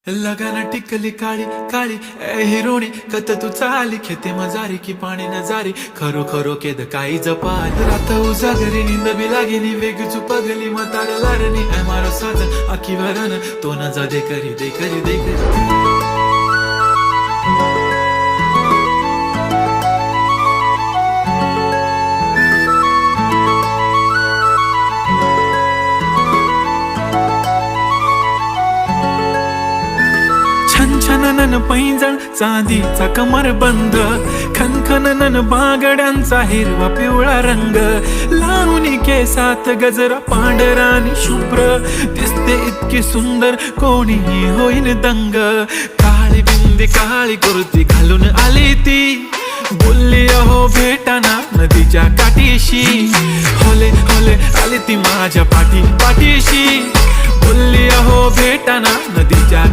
लगाना टिकली काळी काळी ए हिरोणी कत तू चाली खेते मजारी की पाणी नजारी खरो खरो केद काही जपाल रात उजागरी निंद बी लागेली वेग चुपगली मतार लारणी ए मारो साजन आखी वरन तो न जा दे करी दे करी दे करी छनछनन पैंजण चांदीचा कमर बंद खनखनन बागड्यांचा हिरवा पिवळा रंग लावणी केसात गजरा पांढरानी शुभ्र दिसते इतकी सुंदर कोणीही होईन दंग काळी बिंदी काळी कुर्ती घालून आली ती बोलली अहो भेटाना नदीच्या काठीशी होले होले आली ती माझ्या पाठीशी बोलली अहो भेटाना नदीच्या